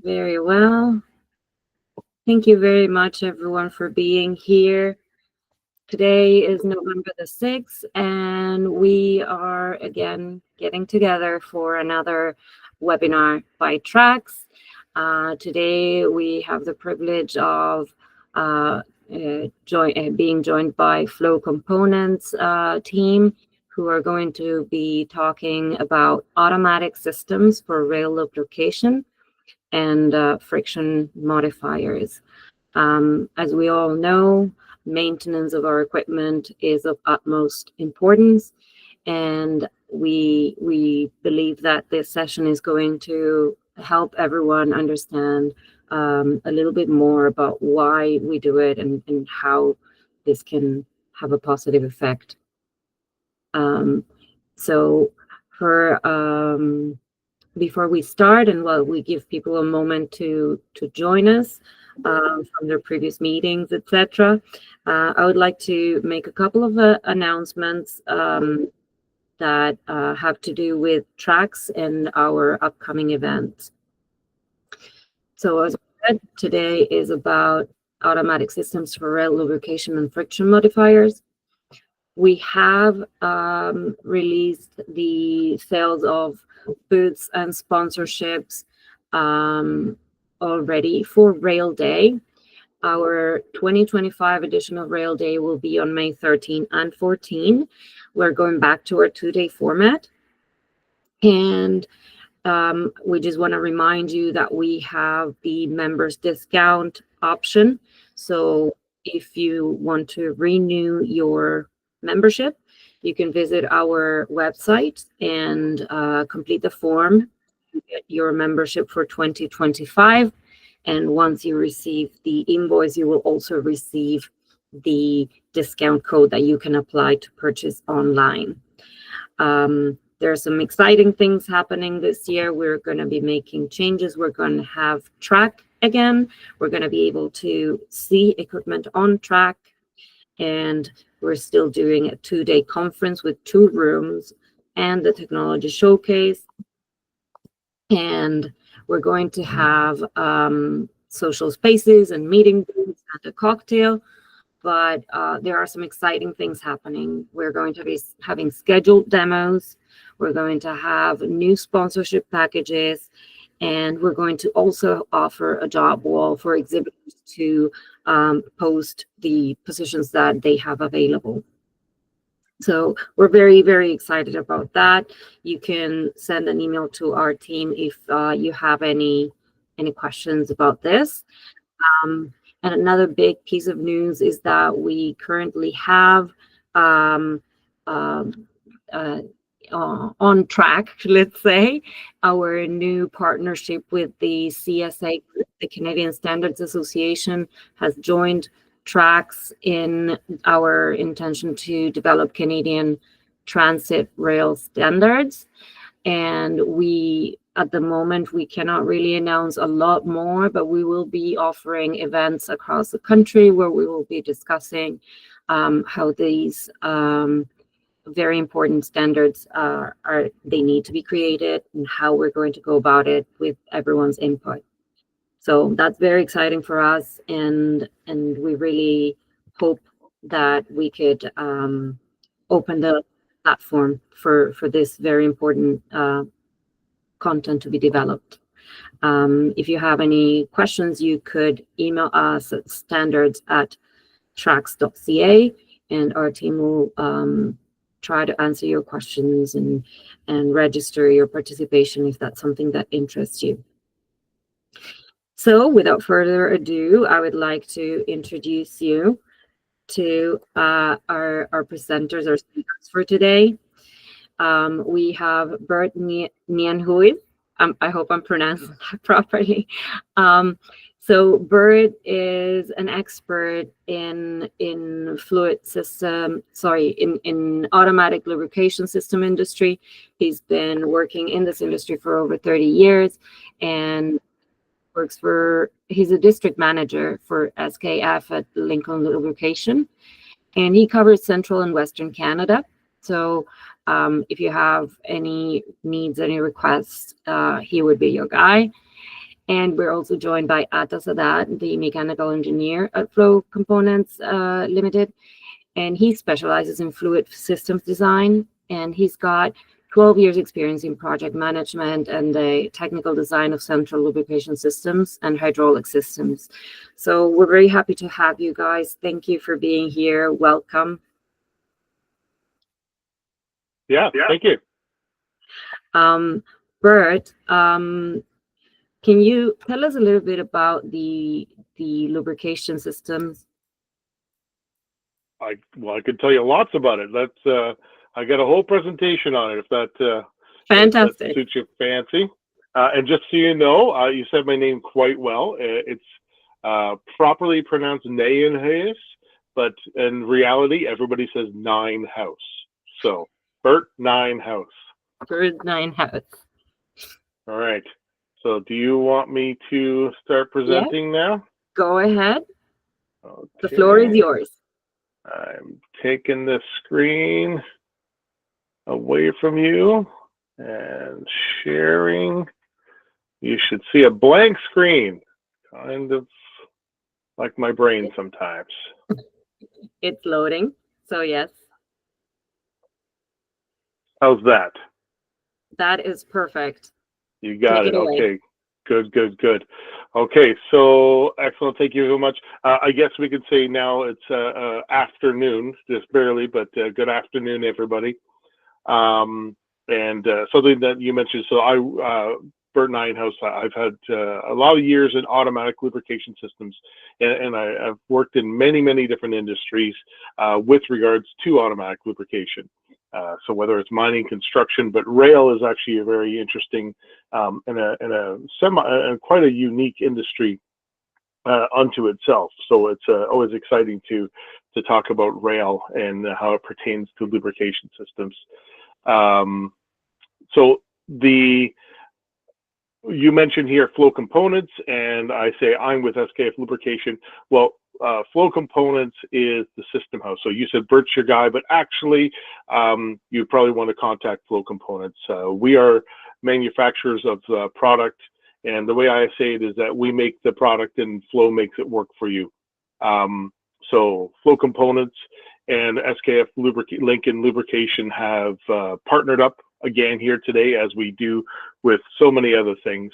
Very well. Thank you very much, everyone, for being here. Today is November the 6th, and we are again getting together for another webinar by TRACCS. Today, we have the privilege of being joined by FLO Components team, who are going to be talking about automatic systems for rail lubrication and friction modifiers. As we all know, maintenance of our equipment is of utmost importance, and we believe that this session is going to help everyone understand a little bit more about why we do it and how this can have a positive effect. So for before we start, and while we give people a moment to join us from their previous meetings, etc., I would like to make a couple of announcements that have to do with TRACCS and our upcoming events. So as I said, today is about automatic systems for rail lubrication and friction modifiers. We have released the sales of booths and sponsorships already for Rail Day. Our 2025 edition of Rail Day will be on May 13 and 14. We're going back to our 2-day format. And we just want to remind you that we have the members discount option. So if you want to renew your membership, you can visit our website and complete the form to get your membership for 2025. And once you receive the invoice, you will also receive the discount code that you can apply to purchase online. There are some exciting things happening this year. We're going to be making changes. We're going to have track again. We're going to be able to see equipment on track. And we're still doing a 2-day conference with 2 rooms and the technology showcase. And we're going to have social spaces and meeting booths and a cocktail. But there are some exciting things happening. We're going to be having scheduled demos. We're going to have new sponsorship packages. And we're going to also offer a job wall for exhibitors to post the positions that they have available. So we're very, very excited about that. You can send an email to our team if you have any questions about this. And another big piece of news is that we currently have on track, let's say, our new partnership with the CSA, the Canadian Standards Association, has joined TRACCS in our intention to develop Canadian transit rail standards. And at the moment, we cannot really announce a lot more, but we will be offering events across the country where we will be discussing how these very important standards they need to be created and how we're going to go about it with everyone's input. So that's very exciting for us, and we really hope that we could open the platform for this very important content to be developed. If you have any questions, you could email us at standards@traccs.ca, and our team will try to answer your questions and register your participation if that's something that interests you. So without further ado, I would like to introduce you to our presenters, our speakers for today. We have Bert Nienhuis. I hope I'm pronouncing that properly. So Bert is an expert in automatic lubrication system industry. He's been working in this industry for over 30 years and he's a district manager for SKF at Lincoln Lubrication, and he covers Central and Western Canada. So if you have any needs, any requests, he would be your guy. And we're also joined by Atta Sadat, the mechanical engineer at FLO Components Limited. And he specializes in fluid systems design. And he's got 12 years experience in project management and the technical design of central lubrication systems and hydraulic systems. So we're very happy to have you guys. Thank you for being here. Welcome. Yeah, thank you. Bert, can you tell us a little bit about the lubrication systems? I could tell you lots about it. That's I got a whole presentation on it. If that Fantastic. That suits your fancy. And just so you know, you said my name quite well. It's properly pronounced Nijenhuis, but in reality, everybody says Nijenhuis. So Bert Nijenhuis. Bert Nijenhuis. All right. So do you want me to start presenting now? Go ahead. Okay. The floor is yours. I'm taking the screen away from you and sharing. You should see a blank screen, kind of like my brain sometimes. It's loading, so yes. How's that? That is perfect. You got it. Okay. Good. Okay, so excellent. Thank you very much. I guess we could say now it's afternoon, just barely, but good afternoon, everybody. And something that you mentioned, so Bert Nijenhuis, I've had a lot of years in automatic lubrication systems, and I've worked in many different industries with regards to automatic lubrication. So whether it's mining, construction, but rail is actually a very interesting and quite a unique industry unto itself. So it's always exciting to talk about rail and how it pertains to lubrication systems. So you mentioned here FLO Components, and I say I'm with SKF Lubrication. Well, FLO Components is the system house. So you said Bert's your guy, but actually you probably want to contact FLO Components. We are manufacturers of the product, and the way I say it is that we make the product and FLO makes it work for you. So FLO Components and SKF Lincoln Lubrication have partnered up again here today, as we do with so many other things.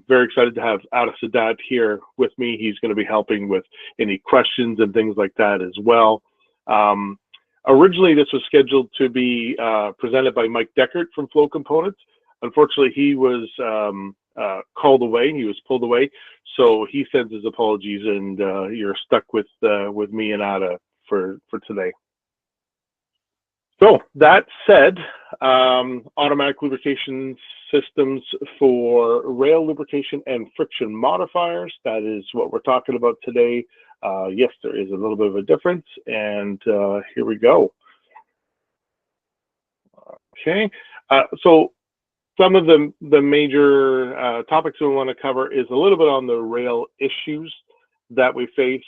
Very excited to have Atta Sadat here with me. He's going to be helping with any questions and things like that as well. Originally, this was scheduled to be presented by Mike Deckert from FLO Components. Unfortunately, he was called away. He was pulled away. So he sends his apologies, and you're stuck with me and Atta for today. So that said, automatic lubrication systems for rail lubrication and friction modifiers, that is what we're talking about today. Yes, there is a little bit of a difference, and here we go. Okay, so some of the major topics we want to cover is a little bit on the rail issues that we face.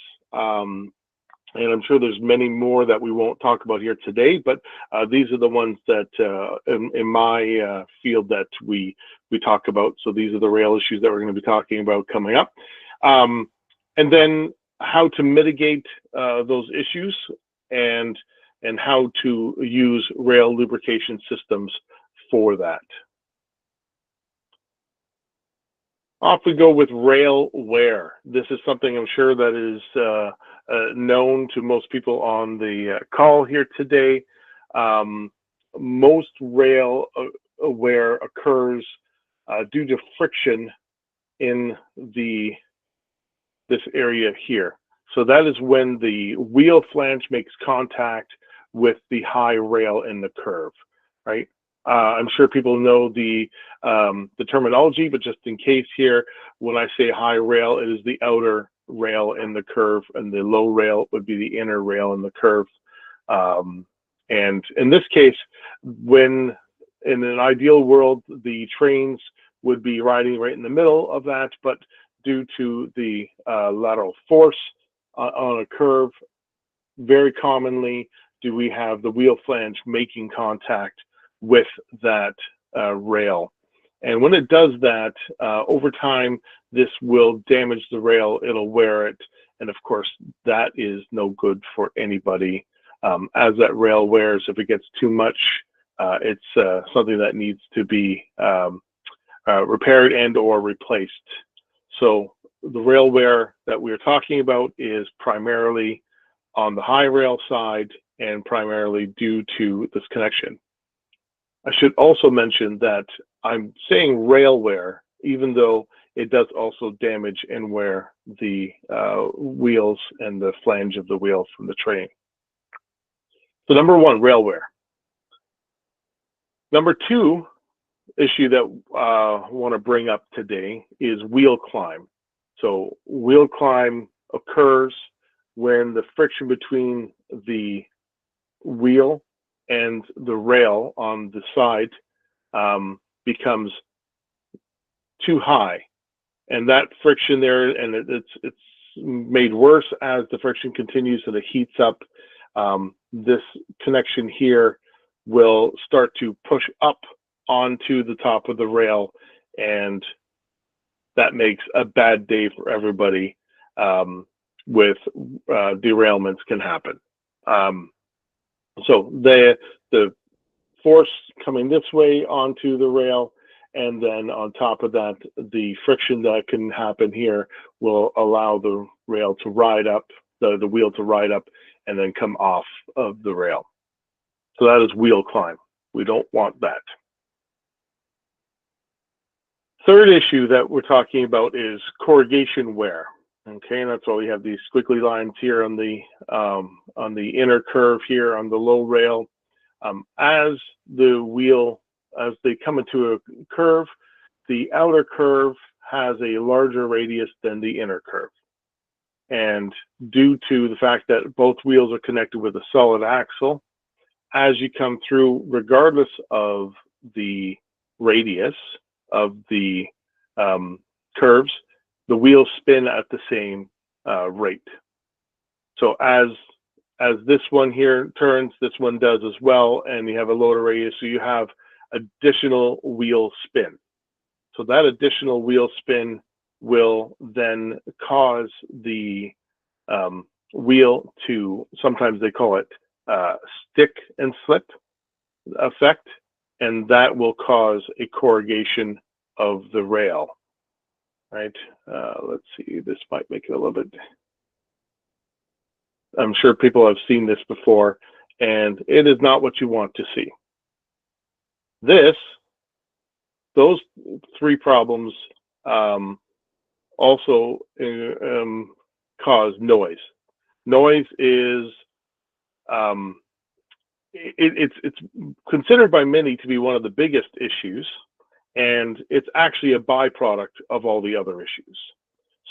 And I'm sure there's many more that we won't talk about here today, but these are the ones that in my field that we talk about. So these are the rail issues that we're going to be talking about coming up. And then how to mitigate those issues and how to use rail lubrication systems for that. Off we go with rail wear. This is something I'm sure that is known to most people on the call here today. Most rail wear occurs due to friction in this area here. So that is when the wheel flange makes contact with the high rail in the curve, right? I'm sure people know the terminology, but just in case here, when I say high rail, it is the outer rail in the curve, and the low rail would be the inner rail in the curve. And in this case, when in an ideal world, the trains would be riding right in the middle of that, but due to the lateral force on a curve, very commonly do we have the wheel flange making contact with that rail. And when it does that, over time, this will damage the rail, it'll wear it, and of course, that is no good for anybody. As that rail wears, if it gets too much, it's something that needs to be repaired and or replaced. So the rail wear that we're talking about is primarily on the high rail side and primarily due to this connection. I should also mention that I'm saying rail wear, even though it does also damage and wear the wheels and the flange of the wheel from the train. So number one, rail wear. Number two issue that I want to bring up today is wheel climb. So wheel climb occurs when the friction between the wheel and the rail on the side becomes too high, and that friction there, and it's made worse as the friction continues and it heats up. This connection here will start to push up onto the top of the rail, and that makes a bad day for everybody. With derailments can happen. So the force coming this way onto the rail, and then on top of that, the friction that can happen here will allow the rail to ride up, the wheel to ride up, and then come off of the rail. So that is wheel climb. We don't want that. Third issue that we're talking about is corrugation wear. Okay, and that's why we have these squiggly lines here on the inner curve here on the low rail. As the wheel, as they come into a curve, the outer curve has a larger radius than the inner curve. And due to the fact that both wheels are connected with a solid axle, as you come through, regardless of the radius of the curves, the wheels spin at the same rate. So as this one here turns, this one does as well, and you have a lower radius, so you have additional wheel spin. So that additional wheel spin will then cause the wheel to, sometimes they call it stick and slip effect, and that will cause a corrugation of the rail. Right? Let's see, this might make it a little bit, I'm sure people have seen this before, and it is not what you want to see. Those three problems also cause noise. Noise is, it's considered by many to be one of the biggest issues, and it's actually a byproduct of all the other issues.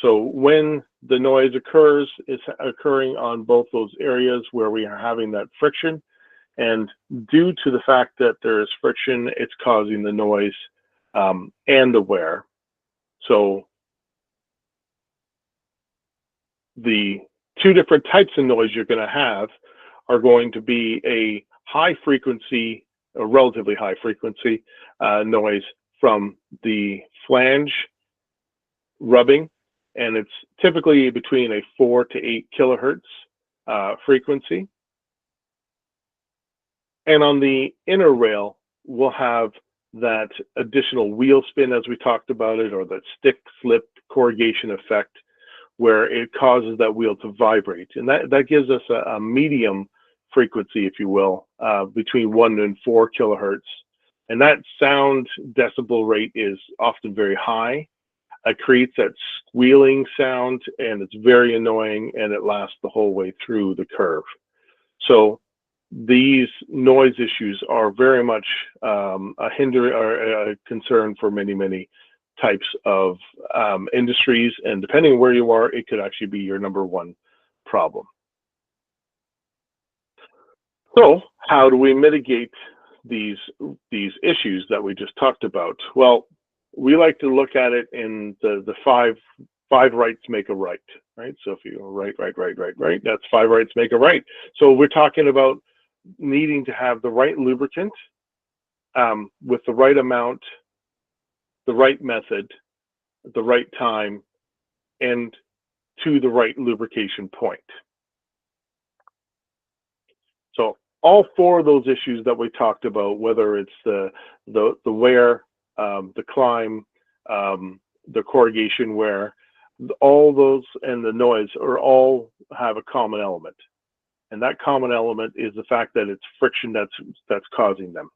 So when the noise occurs, it's occurring on both those areas where we are having that friction, and due to the fact that there is friction, it's causing the noise and the wear. So the two different types of noise you're going to have are going to be a high frequency, a relatively high frequency noise from the flange rubbing, and it's typically between a 4 to 8 kilohertz frequency. And on the inner rail, we'll have that additional wheel spin, as we talked about it, or that stick slip corrugation effect, where it causes that wheel to vibrate. And that gives us a medium frequency, if you will, between 1 and 4 kilohertz. And that sound decibel rate is often very high. It creates that squealing sound, and it's very annoying, and it lasts the whole way through the curve. So these noise issues are very much a concern for many, many types of industries, and depending on where you are, it could actually be your #1 problem. So how do we mitigate these issues that we just talked about? Well, we like to look at it in the five rights make a right, right? So if you right, that's 5 rights make a right. So we're talking about needing to have the right lubricant with the right amount the right method at the right time and to the right lubrication point. So all four of those issues that we talked about, whether it's the wear, the climb, the corrugation wear, all those and the noise are all have a common element. And that common element is the fact that it's friction that's causing them.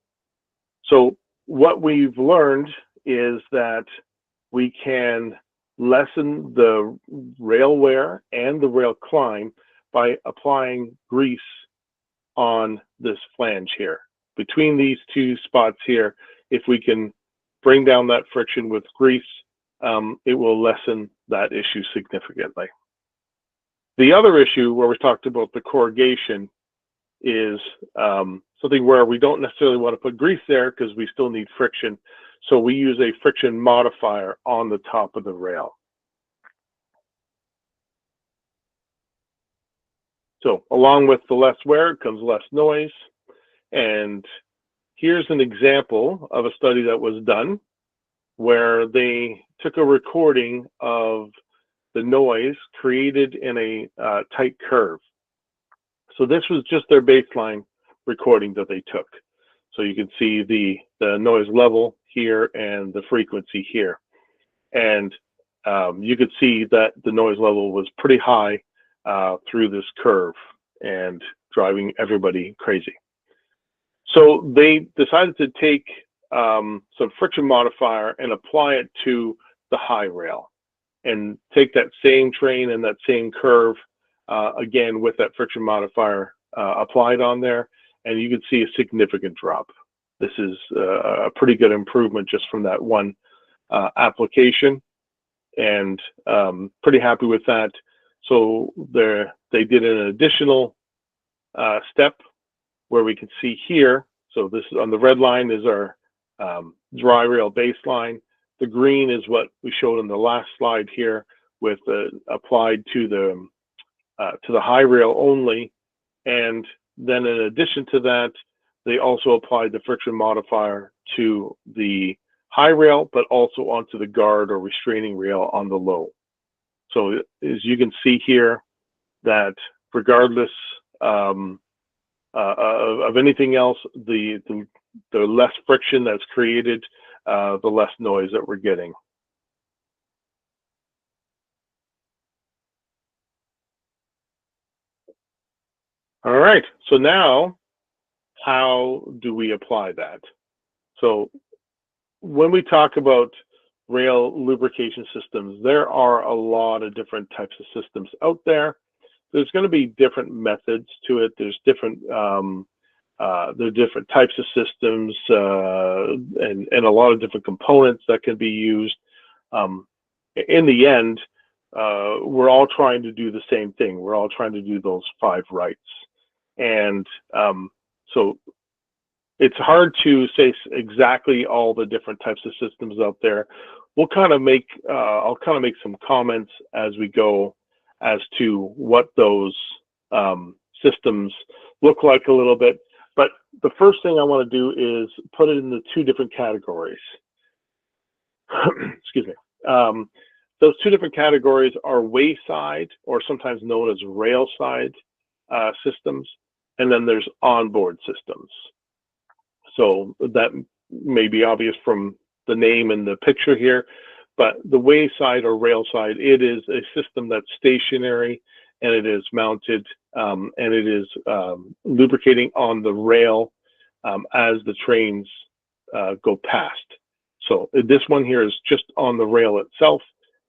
So what we've learned is that we can lessen the rail wear and the rail climb by applying grease on this flange here. Between these two spots here, if we can bring down that friction with grease, it will lessen that issue significantly. The other issue where we talked about the corrugation is something where we don't necessarily want to put grease there because we still need friction. So we use a friction modifier on the top of the rail. So along with the less wear comes less noise. And here's an example of a study that was done where they took a recording of the noise created in a tight curve. So this was just their baseline recording that they took. So you can see the noise level here and the frequency here. And you could see that the noise level was pretty high through this curve and driving everybody crazy. So they decided to take some friction modifier and apply it to the high rail and take that same train and that same curve again with that friction modifier applied on there, and you can see a significant drop. This is a pretty good improvement just from that one application, and pretty happy with that. So they did an additional step where we can see here. So this on the red line is our dry rail baseline. The green is what we showed in the last slide here with applied to the high rail only. And then in addition to that, they also applied the friction modifier to the high rail, but also onto the guard or restraining rail on the low. So as you can see here, that regardless of anything else, the less friction that's created, the less noise that we're getting. All right, so now how do we apply that? So when we talk about rail lubrication systems, there are a lot of different types of systems out there. There's going to be different methods to it. There's different there are different types of systems and a lot of different components that can be used. In the end, we're all trying to do the same thing. We're all trying to do those 5 rights. And so it's hard to say exactly all the different types of systems out there. We'll kind of make, I'll kind of make some comments as we go as to what those systems look like a little bit. But the first thing I want to do is put it into 2 different categories. Excuse me. Those 2 different categories are wayside, or sometimes known as railside systems, and then there's onboard systems. So that may be obvious from the name and the picture here, but the wayside or railside, it is a system that's stationary and it is mounted and it is lubricating on the rail as the trains go past. So this one here is just on the rail itself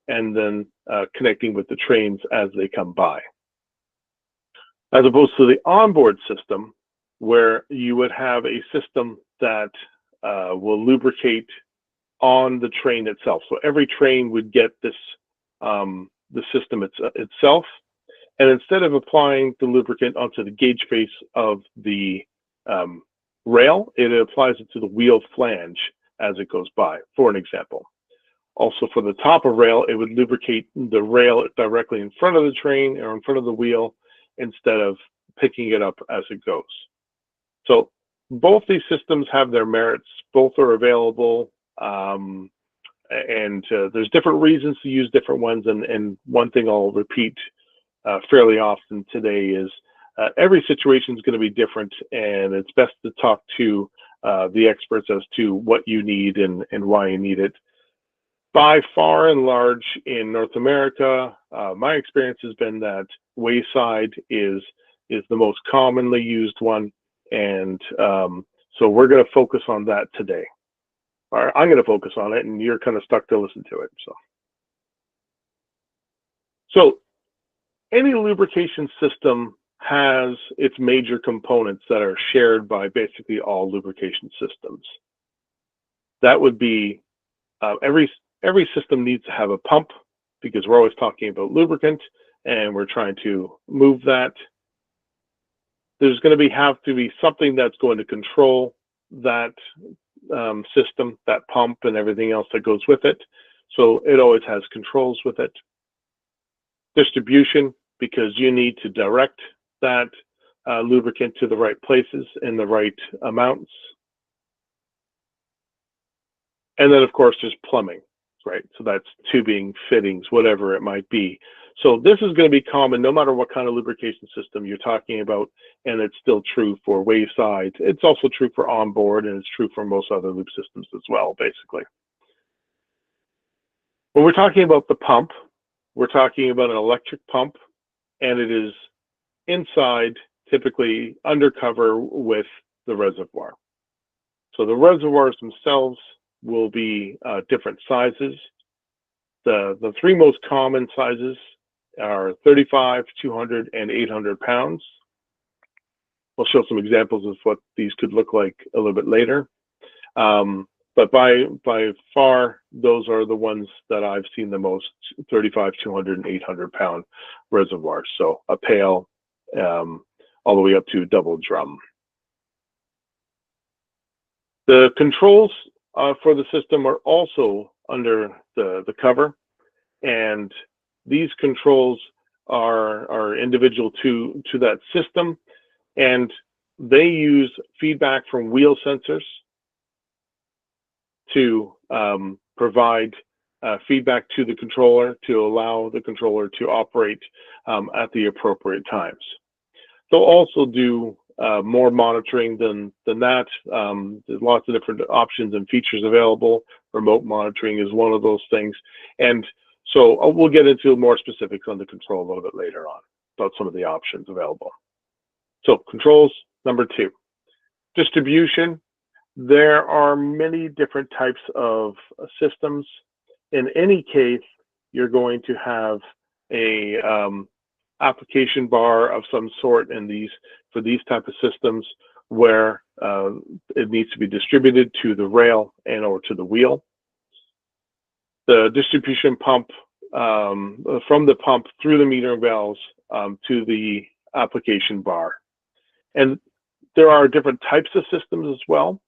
and then connecting with the trains as they come by. As opposed to the onboard system, where you would have a system that will lubricate on the train itself. So every train would get this, the system itself, and instead of applying the lubricant onto the gauge face of the rail, it applies it to the wheel flange as it goes by, for an example. Also for the top of rail, it would lubricate the rail directly in front of the train or in front of the wheel instead of picking it up as it goes. So both these systems have their merits. Both are available. And there's different reasons to use different ones. And one thing I'll repeat fairly often today is every situation is going to be different, and it's best to talk to the experts as to what you need and why you need it. By far and large in North America, my experience has been that wayside is the most commonly used one, and so we're going to focus on that today. Or I'm going to focus on it, and you're kind of stuck to listen to it. So any lubrication system has its major components that are shared by basically all lubrication systems. That would be every system needs to have a pump, because we're always talking about lubricant and we're trying to move that. There's going to have to be something that's going to control that system, that pump and everything else that goes with it. So it always has controls with it. Distribution, because you need to direct that lubricant to the right places in the right amounts. And then of course there's plumbing, right? So that's tubing, fittings, whatever it might be. So this is going to be common no matter what kind of lubrication system you're talking about, and it's still true for wayside. It's also true for onboard, and it's true for most other lube systems as well, basically. When we're talking about the pump, we're talking about an electric pump, and it is inside, typically undercover with the reservoir. So the reservoirs themselves will be different sizes. The three most common sizes are 35, 200, and 800 pounds. We'll show some examples of what these could look like a little bit later. But by far, those are the ones that I've seen the most: 35, 200, and 800 pound reservoirs. So a pail all the way up to double drum. The controls for the system are also under the cover, and these controls are individual to that system, and they use feedback from wheel sensors to provide feedback to the controller to allow the controller to operate at the appropriate times. They'll also do more monitoring than that. There's lots of different options and features available. Remote monitoring is one of those things. And so we'll get into more specifics on the control a little bit later on about some of the options available. So controls, number 2. Distribution. There are many different types of systems. In any case, you're going to have a application bar of some sort for these type of systems where it needs to be distributed to the rail and or to the wheel. The distribution pump from the pump through the metering valves to the application bar. And there are different types of systems as well,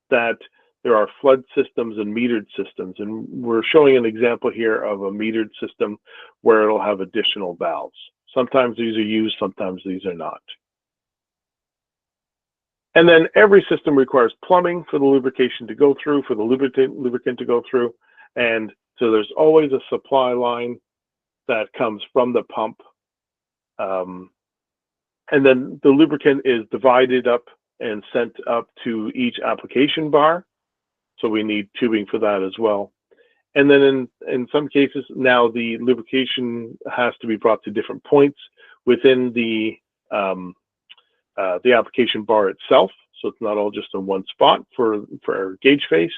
that there are flood systems and metered systems. And we're showing an example here of a metered system where it'll have additional valves. Sometimes these are used, sometimes these are not. And then every system requires plumbing for the lubrication to go through, for the lubricant to go through. And so there's always a supply line that comes from the pump. And then the lubricant is divided up and sent up to each application bar. So we need tubing for that as well. And then in some cases, now the lubrication has to be brought to different points within the application bar itself. So it's not all just in one spot for our gauge face.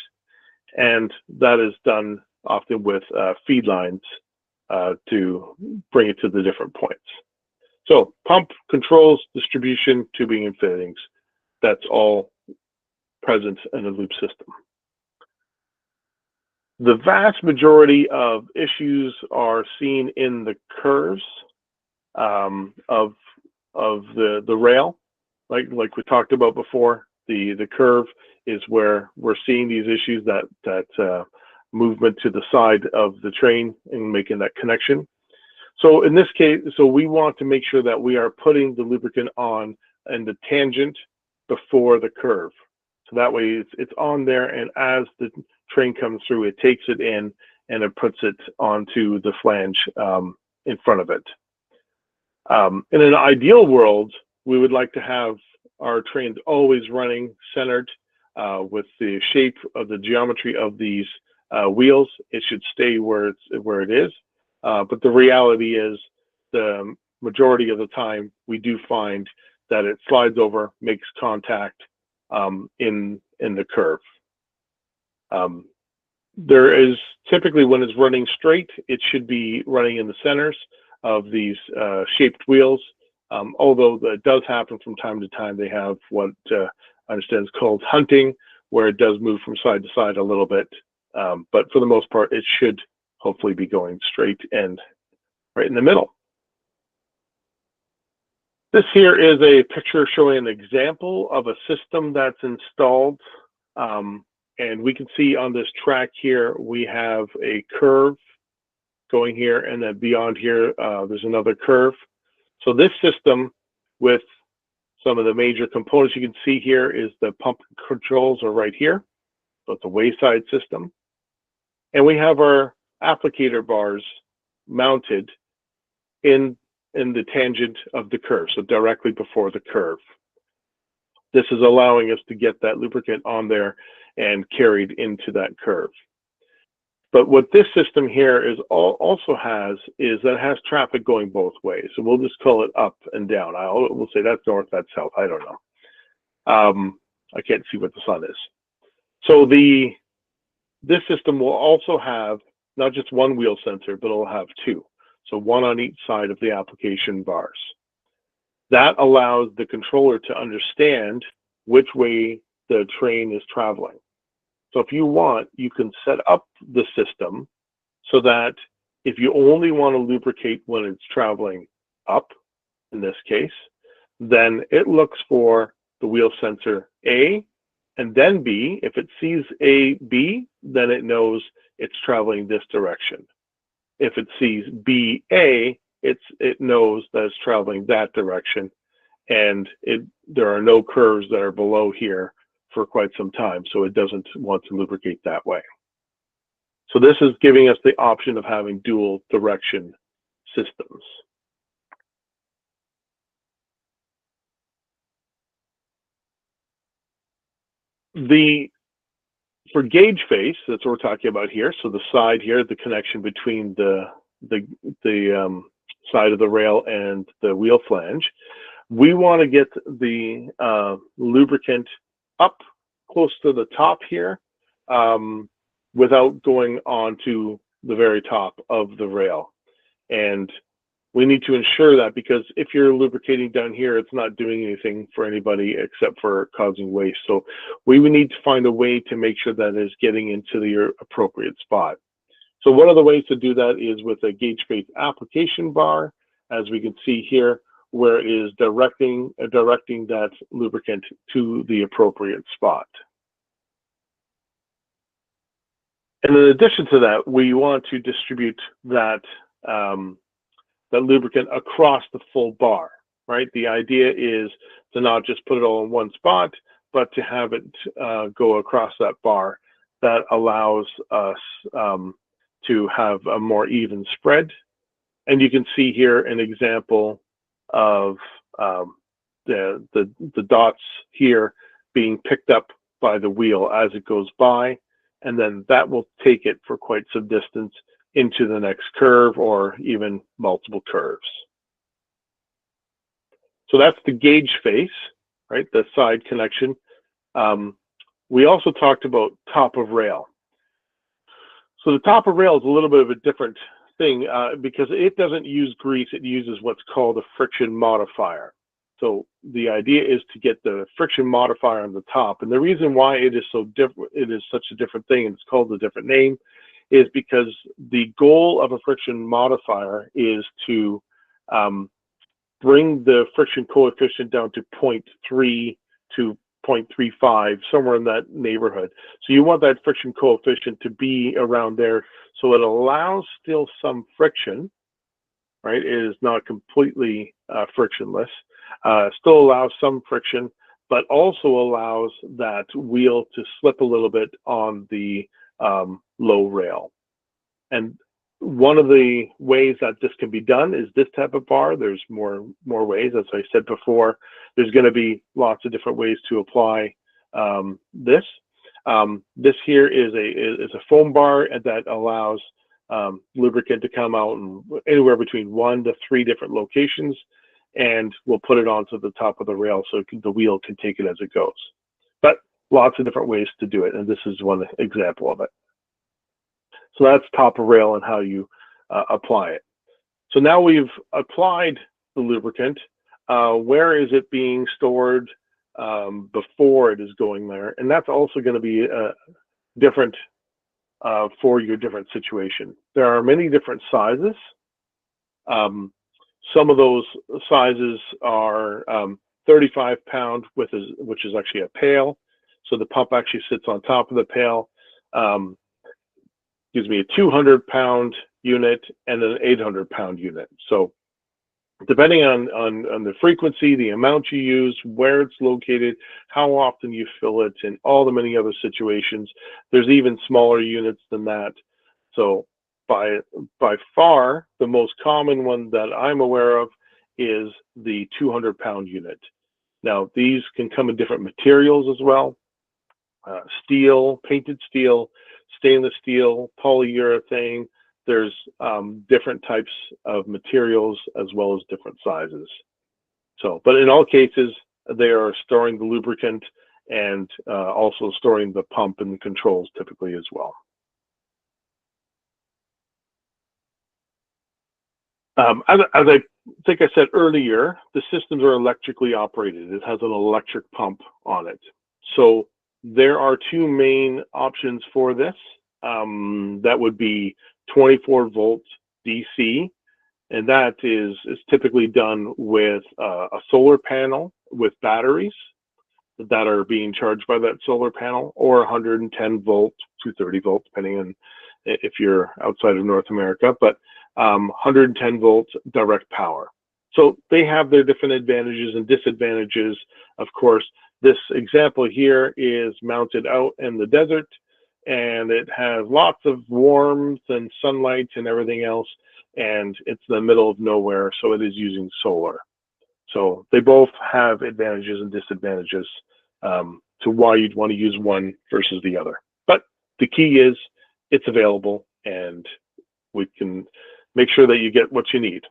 And that is done often with feed lines to bring it to the different points. So pump, controls, distribution, tubing, and fittings. That's all present in a loop system. The vast majority of issues are seen in the curves of the rail. Like we talked about before, the curve is where we're seeing these issues, that movement to the side of the train and making that connection. So in this case, we want to make sure that we are putting the lubricant on in the tangent before the curve. So that way it's on there, and as the train comes through, it takes it in and it puts it onto the flange in front of it. In an ideal world, we would like to have our trains always running centered with the shape of the geometry of these wheels. It should stay where it is. But the reality is, the majority of the time, we do find that it slides over, makes contact in the curve. There is typically, when it's running straight, it should be running in the centers of these shaped wheels. Although that does happen from time to time, they have what I understand is called hunting, where it does move from side to side a little bit. But for the most part, it should hopefully be going straight and right in the middle. This here is a picture showing an example of a system that's installed. And we can see on this track here, we have a curve going here, and then beyond here, there's another curve. So this system, with some of the major components you can see here, is the pump controls are right here. So it's a wayside system. And we have our applicator bars mounted in the tangent of the curve, so directly before the curve. This is allowing us to get that lubricant on there and carried into that curve. But what this system here is also has is that it has traffic going both ways. So we'll just call it up and down. We'll say that's north, that's south. I don't know. I can't see what the sun is. So this system will also have not just one wheel sensor, but it'll have two. So one on each side of the application bars. That allows the controller to understand which way the train is traveling. So if you want, you can set up the system so that if you only want to lubricate when it's traveling up, in this case, then it looks for the wheel sensor A and then B. If it sees A, B, then it knows it's traveling this direction. If it sees B, A, it knows that it's traveling that direction. And there are no curves that are below here for quite some time, so it doesn't want to lubricate that way. So this is giving us the option of having dual direction systems. For gauge face, that's what we're talking about here. So the side here, the connection between the side of the rail and the wheel flange, we want to get the lubricant up close to the top here without going on to the very top of the rail. And we need to ensure that, because if you're lubricating down here, it's not doing anything for anybody except for causing waste. So we would need to find a way to make sure that it's getting into the appropriate spot. So one of the ways to do that is with a gauge face application bar, as we can see here, where it is directing that lubricant to the appropriate spot. And in addition to that, we want to distribute that lubricant across the full bar, right? The idea is to not just put it all in one spot, but to have it go across that bar. That allows us to have a more even spread. And you can see here an example of the dots here being picked up by the wheel as it goes by, and then that will take it for quite some distance into the next curve or even multiple curves. So that's the gauge face, right? The side connection. We also talked about top of rail. So the top of rail is a little bit of a different thing because it doesn't use grease, it uses what's called a friction modifier. So the idea is to get the friction modifier on the top. And the reason why it is so different, it is such a different thing, and it's called a different name, is because the goal of a friction modifier is to bring the friction coefficient down to 0.3 to 0.35, somewhere in that neighborhood. So you want that friction coefficient to be around there, so it allows still some friction, right? It is not completely frictionless, still allows some friction, but also allows that wheel to slip a little bit on the low rail. And one of the ways that this can be done is this type of bar. There's more ways. As I said before, there's going to be lots of different ways to apply this. This here is a foam bar that allows lubricant to come out in anywhere between 1 to 3 different locations, and we'll put it onto the top of the rail so the wheel can take it as it goes. But lots of different ways to do it, and this is one example of it. So that's top of rail and how you apply it. So now we've applied the lubricant. Where is it being stored before it is going there? And that's also going to be different for your different situation. There are many different sizes. Some of those sizes are 35-pound, which is actually a pail. So the pump actually sits on top of the pail. Gives me a 200-pound unit and an 800-pound unit. So depending on the frequency, the amount you use, where it's located, how often you fill it, and all the many other situations, there's even smaller units than that. So by far, the most common one that I'm aware of is the 200-pound unit. Now, these can come in different materials as well. Steel, painted steel, stainless steel, polyurethane. There's different types of materials as well as different sizes. So, but in all cases, they are storing the lubricant and also storing the pump and the controls typically as well. As I think I said earlier, the systems are electrically operated. It has an electric pump on it. So there are 2 main options for this. That would be 24 volt DC, and that is typically done with a solar panel with batteries that are being charged by that solar panel, or 110 volt, 230 volt, depending on if you're outside of North America, but 110 volt direct power. So they have their different advantages and disadvantages. Of course, this example here is mounted out in the desert, and it has lots of warmth and sunlight and everything else, and it's in the middle of nowhere, so it is using solar. So they both have advantages and disadvantages to why you'd want to use one versus the other. But the key is it's available, and we can make sure that you get what you need.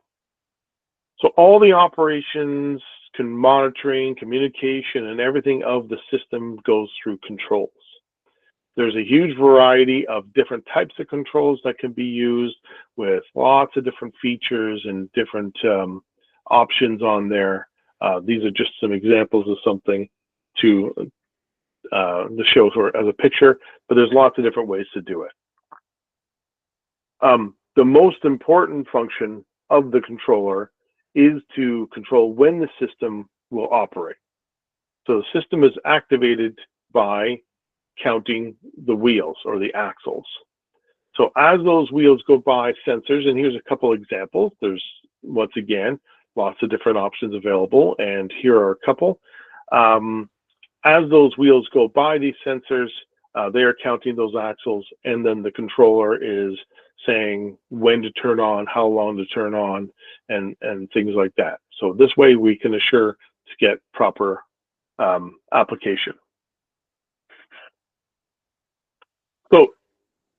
So all the operations, monitoring, communication, and everything of the system goes through controls. There's a huge variety of different types of controls that can be used with lots of different features and different options on there. These are just some examples of something to show as a picture, but there's lots of different ways to do it. The most important function of the controller is to control when the system will operate. So the system is activated by counting the wheels or the axles. So as those wheels go by sensors, and here's a couple examples. There's, once again, lots of different options available, and here are a couple. As those wheels go by these sensors, they are counting those axles, and then the controller is saying when to turn on, how long to turn on, and things like that. So this way we can assure to get proper application. So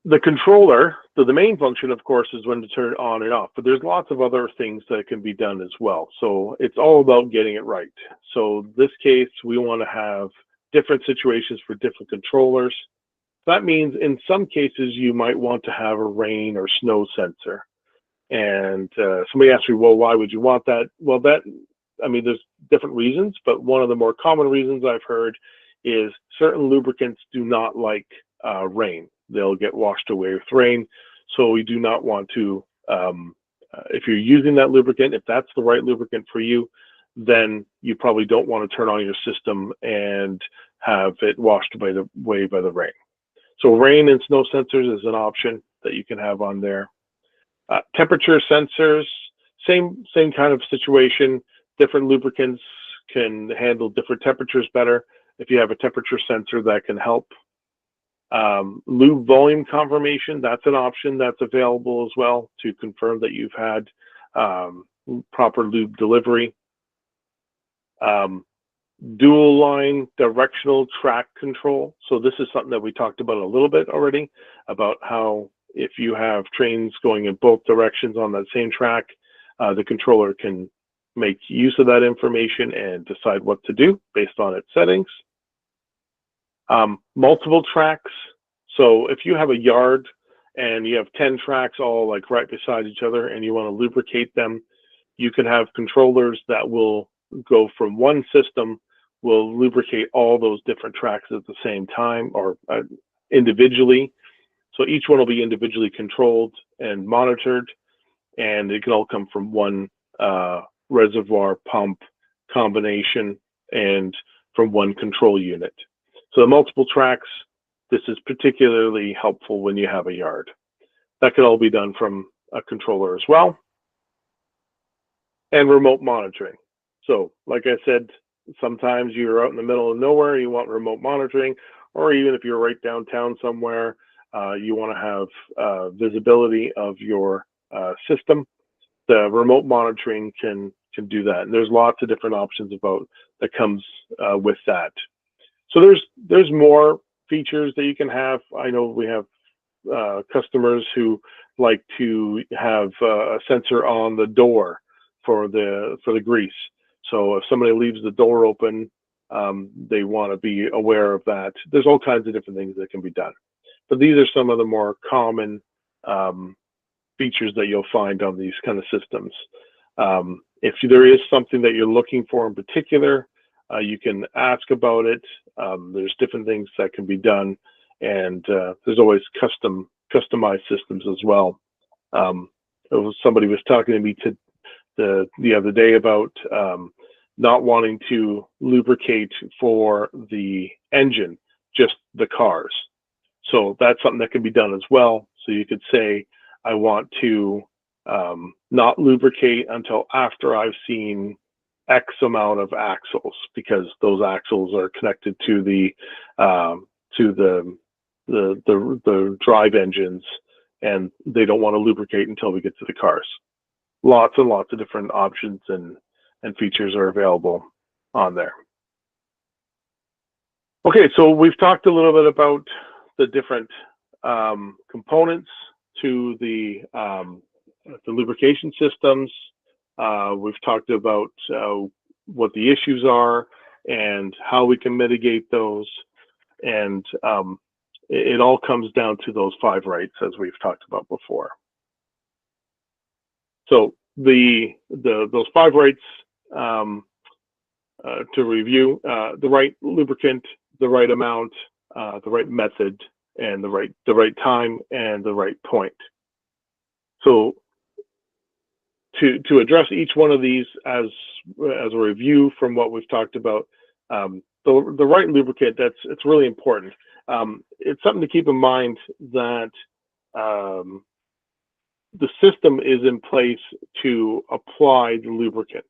the controller, so the main function, of course, is when to turn it on and off, but there's lots of other things that can be done as well. So it's all about getting it right. So in this case, we want to have different situations for different controllers. That means in some cases, you might want to have a rain or snow sensor. And somebody asked me, well, why would you want that? Well, there's different reasons, but one of the more common reasons I've heard is certain lubricants do not like rain. They'll get washed away with rain. So we do not want to, if you're using that lubricant, if that's the right lubricant for you, then you probably don't want to turn on your system and have it washed away by the rain. So rain and snow sensors is an option that you can have on there. Temperature sensors, same kind of situation. Different lubricants can handle different temperatures better. If you have a temperature sensor, that can help. Lube volume confirmation, that's an option that's available as well to confirm that you've had proper lube delivery. Dual line directional track control. So this is something that we talked about a little bit already, about how if you have trains going in both directions on that same track, the controller can make use of that information and decide what to do based on its settings. Multiple tracks. So if you have a yard and you have 10 tracks all like right beside each other and you want to lubricate them, you can have controllers that will go from one system, will lubricate all those different tracks at the same time or individually. So each one will be individually controlled and monitored, and it can all come from one reservoir pump combination and from one control unit. So the multiple tracks, this is particularly helpful when you have a yard. That can all be done from a controller as well. And remote monitoring. So like I said, sometimes you're out in the middle of nowhere, you want remote monitoring, or even if you're right downtown somewhere, you want to have visibility of your system. The remote monitoring can do that. And there's lots of different options that comes with that. So there's more features that you can have. I know we have customers who like to have a sensor on the door for the grease. So if somebody leaves the door open, they want to be aware of that. There's all kinds of different things that can be done. But these are some of the more common features that you'll find on these kind of systems. If there is something that you're looking for in particular, you can ask about it. There's different things that can be done, and there's always customized systems as well. Somebody was talking to me the other day about not wanting to lubricate for the engine, just the cars. So that's something that can be done as well. So you could say, I want to not lubricate until after I've seen X amount of axles, because those axles are connected to the drive engines, and they don't want to lubricate until we get to the cars. Lots and lots of different options and features are available on there. Okay, so we've talked a little bit about the different components to the lubrication systems. We've talked about what the issues are and how we can mitigate those, and it all comes down to those 5 rights, as we've talked about before. So those 5 rights, to review, the right lubricant, the right amount, the right method, and the right time and the right point. So to address each one of these as a review from what we've talked about, the right lubricant, it's really important. It's something to keep in mind that the system is in place to apply the lubricant.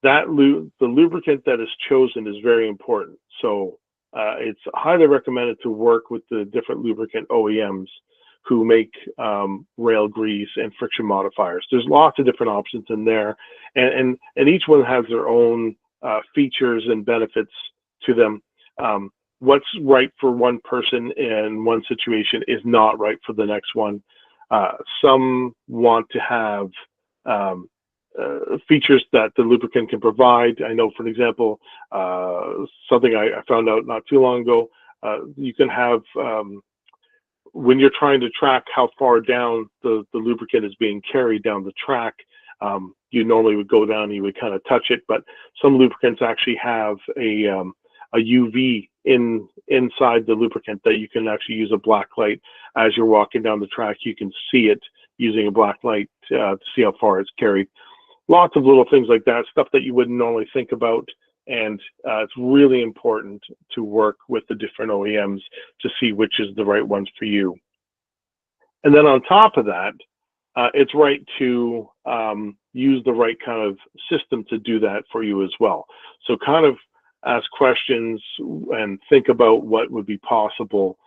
The lubricant that is chosen is very important. So it's highly recommended to work with the different lubricant OEMs who make rail grease and friction modifiers. There's lots of different options in there, and each one has their own features and benefits to them. What's right for one person in one situation is not right for the next one. Some want to have features that the lubricant can provide. I know, for example, something I found out not too long ago, you can have, when you're trying to track how far down the lubricant is being carried down the track, you normally would go down and you would kind of touch it, but some lubricants actually have a UV inside the lubricant that you can actually use a black light. As you're walking down the track, you can see it using a black light to see how far it's carried. Lots of little things like that, stuff that you wouldn't normally think about, and it's really important to work with the different OEMs to see which is the right ones for you. And then on top of that, it's right to use the right kind of system to do that for you as well. So kind of ask questions and think about what would be possible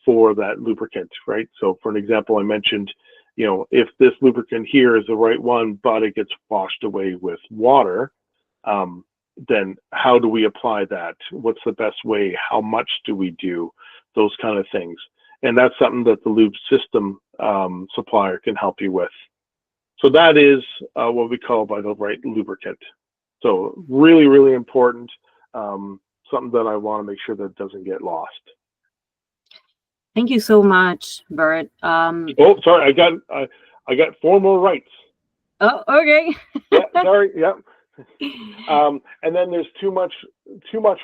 for that lubricant, right? So for an example, I mentioned, you know, if this lubricant here is the right one, but it gets washed away with water, then how do we apply that? What's the best way? How much do we do? Those kind of things. And that's something that the lube system supplier can help you with. So that is what we call by the right lubricant. So really, really important, something that I want to make sure that doesn't get lost. Thank you so much, Bert. Oh, sorry, I got 4 more rights. Oh, okay. Yeah, sorry, yeah. And then there's too much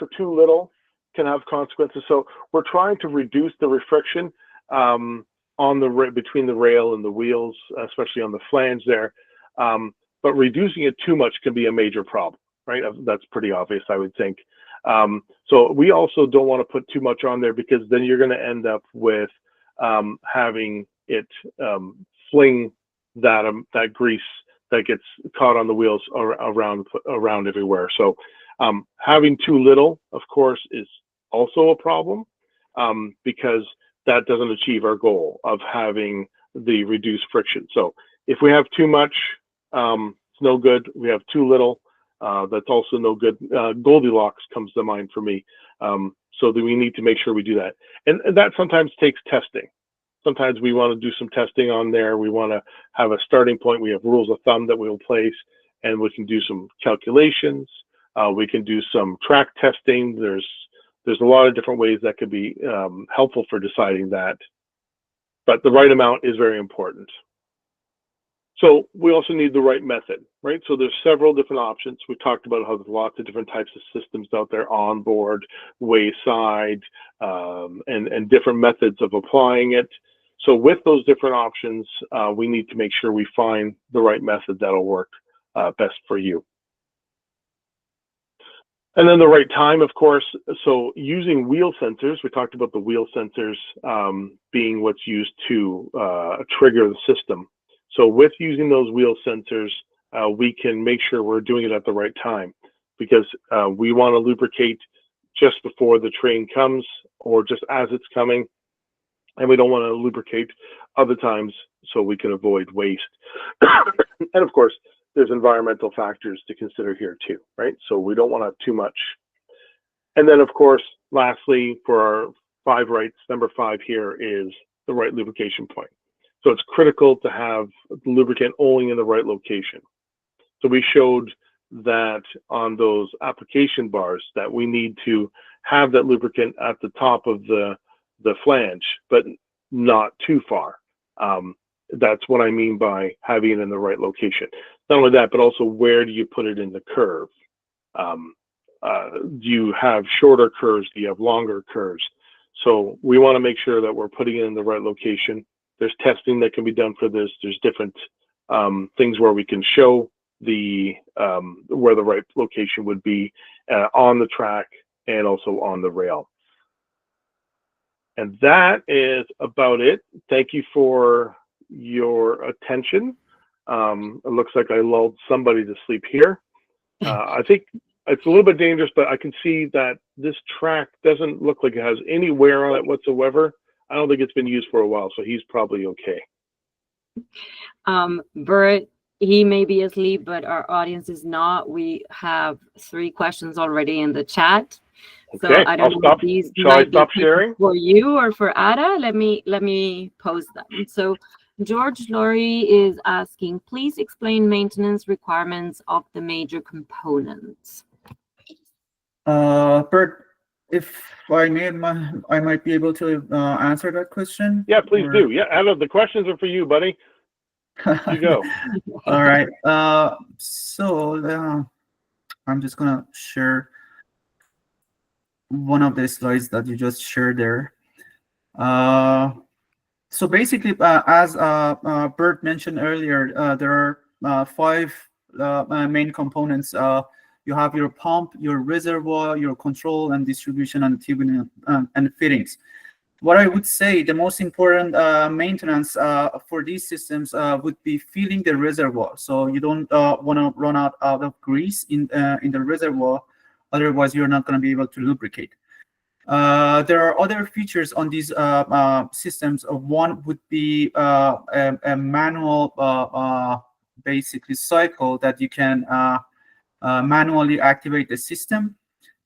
or too little can have consequences. So we're trying to reduce the friction on the between the rail and the wheels, especially on the flange there. But reducing it too much can be a major problem, right? That's pretty obvious, I would think. So we also don't want to put too much on there, because then you're going to end up with having it fling that grease that gets caught on the wheels around everywhere. So having too little, of course, is also a problem, because that doesn't achieve our goal of having the reduced friction. So if we have too much, it's no good. We have too little, that's also no good. Goldilocks comes to mind for me. So that we need to make sure we do that. And that sometimes takes testing. Sometimes we want to do some testing on there. We want to have a starting point. We have rules of thumb that we'll place, and we can do some calculations. We can do some track testing. There's a lot of different ways that could be helpful for deciding that. But the right amount is very important. So we also need the right method, right? So there's several different options. We talked about how there's lots of different types of systems out there, on board, wayside, and different methods of applying it. So with those different options, we need to make sure we find the right method that'll work best for you. And then the right time, of course. So using wheel sensors, we talked about the wheel sensors being what's used to trigger the system. So with using those wheel sensors, we can make sure we're doing it at the right time, because we want to lubricate just before the train comes or just as it's coming. And we don't want to lubricate other times so we can avoid waste. And of course, there's environmental factors to consider here too, right? So we don't want to have too much. And then of course, lastly, for our 5 rights, number 5 here is the right lubrication point. So it's critical to have the lubricant only in the right location. So we showed that on those application bars that we need to have that lubricant at the top of the flange, but not too far. That's what I mean by having it in the right location. Not only that, but also where do you put it in the curve? Do you have shorter curves? Do you have longer curves? So we want to make sure that we're putting it in the right location. There's testing that can be done for this. There's different things where we can show where the right location would be on the track and also on the rail. And that is about it. Thank you for your attention. It looks like I lulled somebody to sleep here. I think it's a little bit dangerous, but I can see that this track doesn't look like it has any wear on it whatsoever. I don't think it's been used for a while, so he's probably okay. Bert, he may be asleep, but our audience is not. We have 3 questions already in the chat. So Okay, I don't know if these might be sharing for you or for Ada. Let me pose them. So George Laurie is asking, please explain maintenance requirements of the major components. Bert, if I might be able to answer that question. Yeah, please do. Yeah, Ada, the questions are for you, buddy. You go. All right. So I'm just gonna share one of the slides that you just shared there. So basically, as Bert mentioned earlier, there are 5 main components. You have your pump, your reservoir, your control and distribution, and tubing and fittings. what I would say the most important maintenance for these systems would be filling the reservoir. So you don't want to run out of grease in the reservoir, otherwise you're not going to be able to lubricate. There are other features on these systems. One would be a manual basically cycle that you can manually activate the system,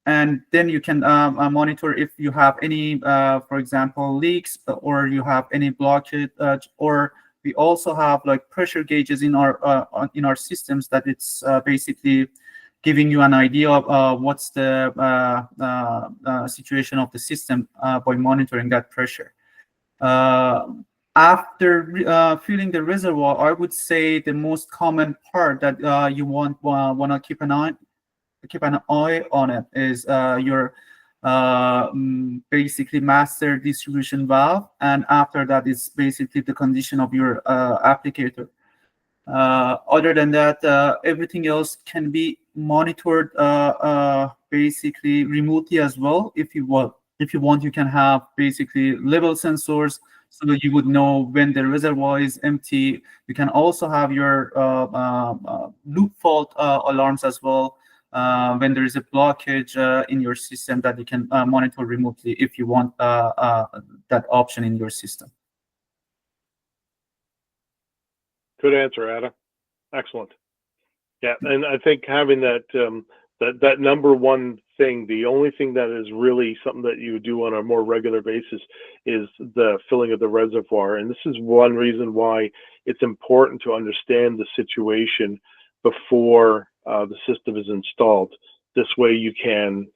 and then you can monitor if you have any, for example, leaks, or you have any blockage, or we also have like pressure gauges in our systems that it's basically giving you an idea of what's the situation of the system by monitoring that pressure. After filling the reservoir, I would say the most common part that you want to keep an eye on it is your basically master distribution valve, and after that is basically the condition of your applicator. Other than that, everything else can be monitored basically remotely as well. If you want, you can have basically level sensors so that you would know when the reservoir is empty. You can also have your loop fault alarms as well when there is a blockage in your system that you can monitor remotely if you want that option in your system. Good answer, Adam. Excellent. Yeah, and I think having that that number one thing, the only thing that is really something that you do on a more regular basis is the filling of the reservoir. And this is one reason why it's important to understand the situation before the system is installed. This way you can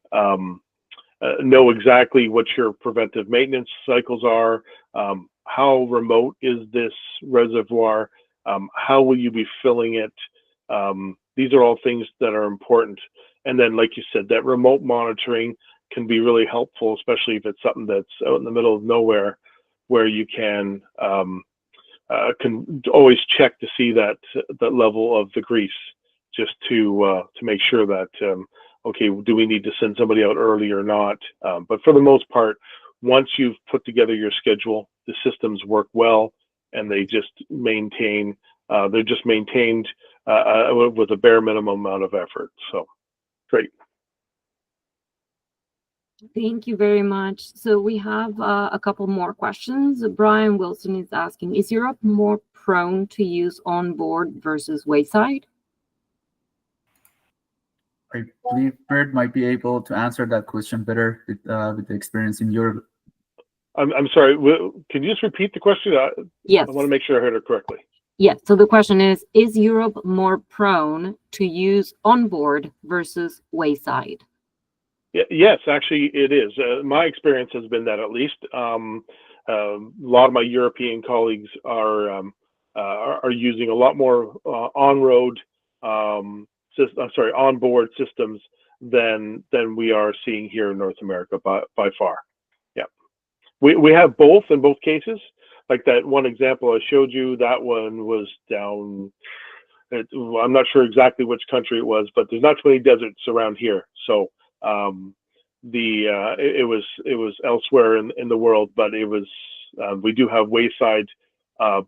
know exactly what your preventive maintenance cycles are, how remote is this reservoir, how will you be filling it. These are all things that are important. And then, like you said, that remote monitoring can be really helpful, especially if it's something that's out in the middle of nowhere, where you can always check to see that level of the grease, just to make sure that okay, do we need to send somebody out early or not? But for the most part, once you've put together your schedule, the systems work well, and they just maintain. They're just maintained with a bare minimum amount of effort. So, great. Thank you very much. So we have a couple more questions. Brian Wilson is asking, is Europe more prone to use onboard versus wayside? I believe Bert might be able to answer that question better with the experience in Europe. I'm sorry, can you just repeat the question? Yes. I want to make sure I heard it correctly. Yes, so the question is Europe more prone to use onboard versus wayside? Yes, actually it is. My experience has been that, at least. A lot of my European colleagues are using a lot more onboard systems than we are seeing here in North America by far. Yeah, we have both in both cases. Like that one example I showed you, that one was down. I'm not sure exactly which country it was, but there's not too many deserts around here, so it was elsewhere in the world, but it was we do have wayside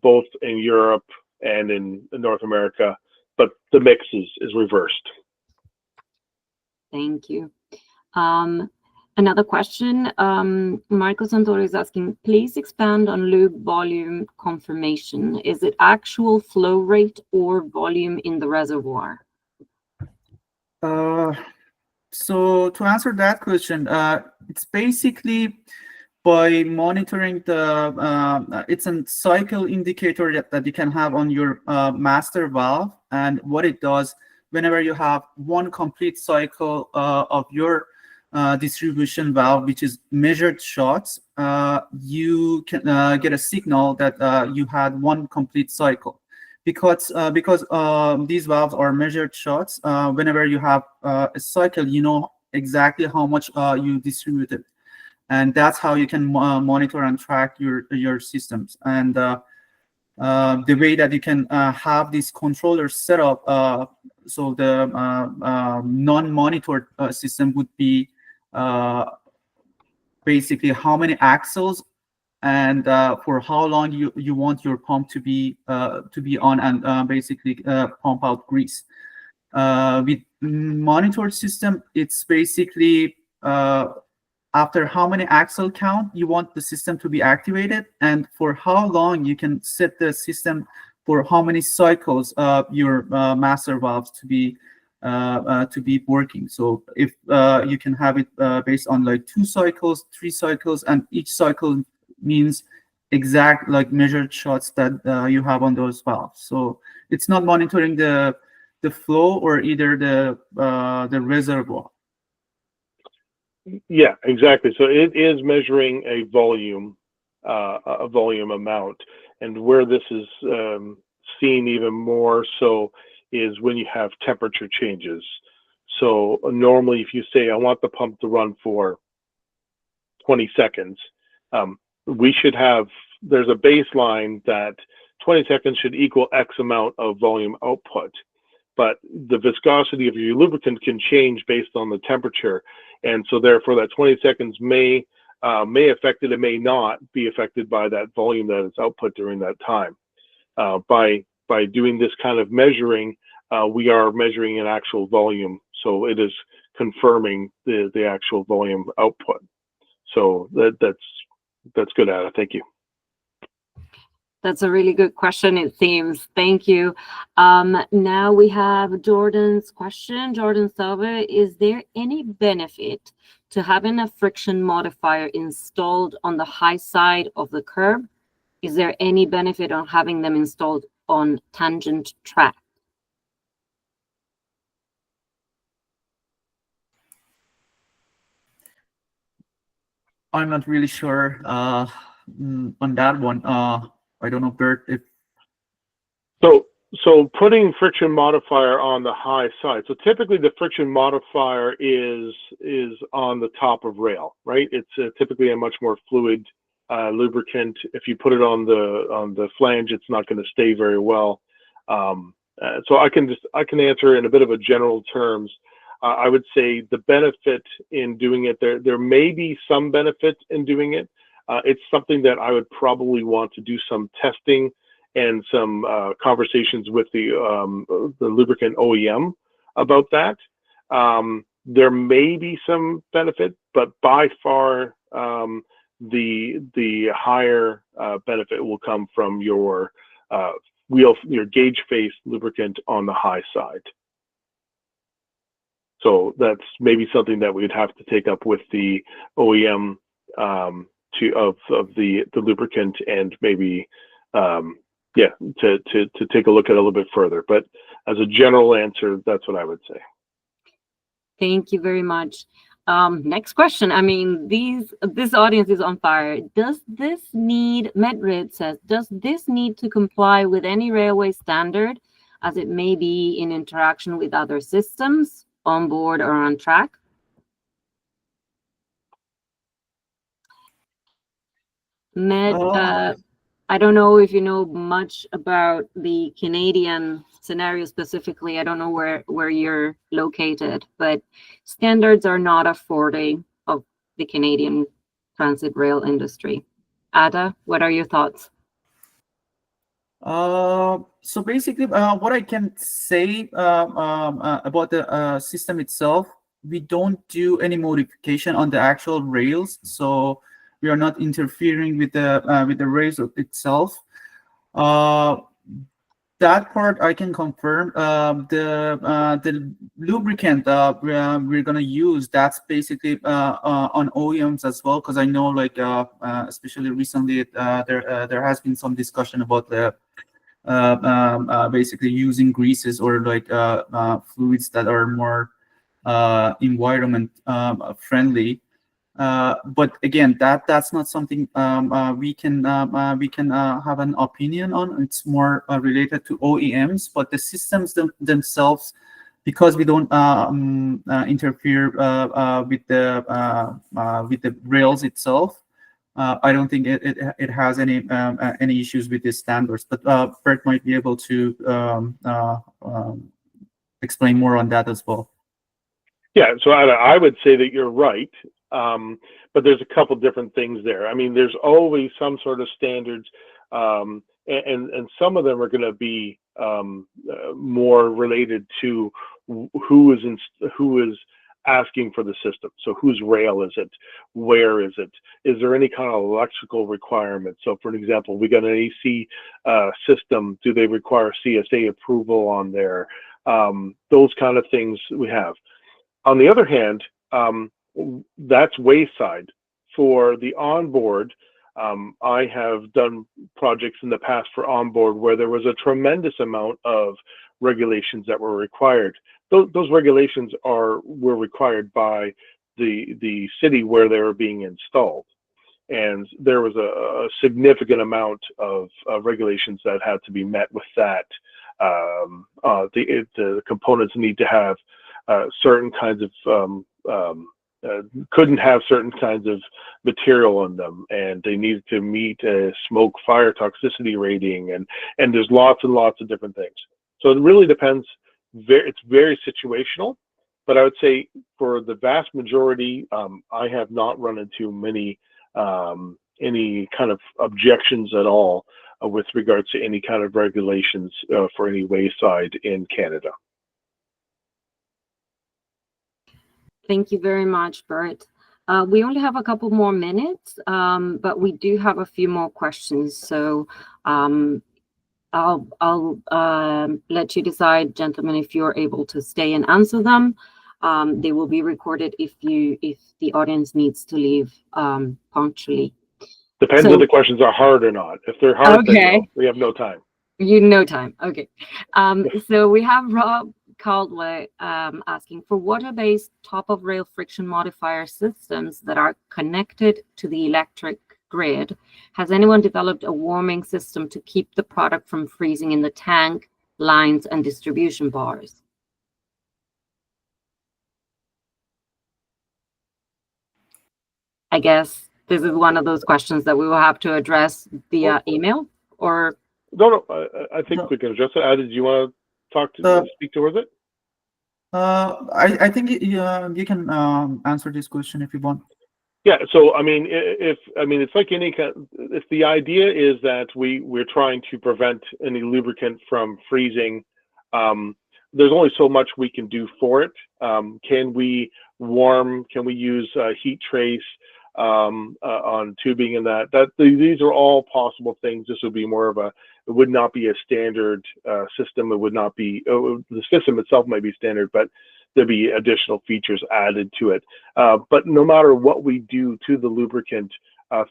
both in Europe and in North America, but the mix is reversed. Thank you. Another question, Marco Santoro is asking, please expand on lube volume confirmation. Is it actual flow rate or volume in the reservoir? So to answer that question, it's basically by monitoring the, it's a cycle indicator that you can have on your master valve. And what it does, whenever you have one complete cycle of your distribution valve, which is measured shots, you can get a signal that you had one complete cycle. Because these valves are measured shots, whenever you have a cycle, you know exactly how much you distributed, and that's how you can monitor and track your systems. And the way that you can have this controller set up, so the non-monitored system would be basically how many axles and for how long you want your pump to be on, and basically pump out grease. With monitor system, it's basically after how many axle count you want the system to be activated, and for how long you can set the system for how many cycles your master valves to be working. So if you can have it based on like 2 cycles, 3 cycles, and each cycle means exact like measured shots that you have on those valves. So it's not monitoring the flow or either the reservoir. Yeah, exactly. So it is measuring a volume amount, and where this is seen even more so is when you have temperature changes. So normally, if you say I want the pump to run for 20 seconds, we should have, there's a baseline that 20 seconds should equal X amount of volume output. But the viscosity of your lubricant can change based on the temperature. And so therefore that 20 seconds may affect it, it may not be affected by that volume that is output during that time. By doing this kind of measuring, we are measuring an actual volume. So it is confirming the actual volume output. So that's good, Ada. Thank you. That's a really good question, it seems. Thank you. Now we have Jordan's question. Jordan Sauber, is there any benefit to having a friction modifier installed on the high side of the curb? Is there any benefit on having them installed on tangent track? I'm not really sure on that one. I don't know, Bert, if so putting friction modifier on the high side. So typically the friction modifier is on the top of rail, right? It's typically a much more fluid lubricant. If you put it on the flange, it's not going to stay very well. So I can answer in a bit of a general terms. I would say the benefit in doing it, there may be some benefit in doing it. It's something that I would probably want to do some testing and some conversations with the lubricant OEM about that. There may be some benefit, but by far the higher benefit will come from your gauge face lubricant on the high side. So that's maybe something that we'd have to take up with the OEM of the lubricant, and maybe to take a look at a little bit further. But as a general answer, that's what I would say. Thank you very much. Next question. I mean, this audience is on fire. Does this need, Medrid says, does this need to comply with any railway standard, as it may be in interaction with other systems on board or on track? Med, I don't know if you know much about the Canadian scenario specifically. I don't know where you're located, but standards are not a forte of the Canadian transit rail industry. Ada, what are your thoughts? So basically, what I can say about the system itself, we don't do any modification on the actual rails, so we are not interfering with the rails itself. That part I can confirm. The lubricant we're gonna use, that's basically on OEMs as well, because I know, like especially recently, there has been some discussion about the basically using greases or like fluids that are more environment friendly. But again, that's not something we can have an opinion on. It's more related to OEMs, but the systems themselves, because we don't interfere with the rails itself, I don't think it has any issues with the standards. But Bert might be able to explain more on that as well. Yeah, so I would say that you're right. but there's a couple different things there. I mean, there's always some sort of standards, and some of them are going to be more related to who is asking for the system. So whose rail is it? Where is it? Is there any kind of electrical requirement? So for an example, we got an AC system. Do they require CSA approval on there? Those kind of things we have. On the other hand, that's wayside. For the onboard, I have done projects in the past for onboard where there was a tremendous amount of regulations that were required. Those regulations were required by the city where they were being installed, and there was a significant amount of regulations that had to be met with that. The components need to have certain kinds of couldn't have certain kinds of material in them, and they needed to meet a smoke fire toxicity rating, and there's lots and lots of different things. So it really depends. It's very situational, but I would say for the vast majority, I have not run into many any kind of objections at all with regards to any kind of regulations for any wayside in Canada. Thank you very much, Bert. We only have a couple more minutes, but we do have a few more questions. So I'll let you decide, gentlemen, if you're able to stay and answer them. They will be recorded if the audience needs to leave punctually. Depends if the questions are hard or not. If they're hard, then no, we have no time. No time. Okay. So we have Rob Caldwell asking for water-based top-of-rail friction modifier systems that are connected to the electric grid. Has anyone developed a warming system to keep the product from freezing in the tank, lines, and distribution bars? I guess this is one of those questions that we will have to address via email, or? No, I think we can address it. Did you want to speak towards it? I think you can answer this question if you want. Yeah. So I mean, it's like any kind. If the idea is that we're trying to prevent any lubricant from freezing, there's only so much we can do for it. Can we warm? Can we use heat trace on tubing and that? These are all possible things. This would be more of it would not be a standard system. It would not be, the system itself might be standard, but there'd be additional features added to it. But no matter what we do to the lubricant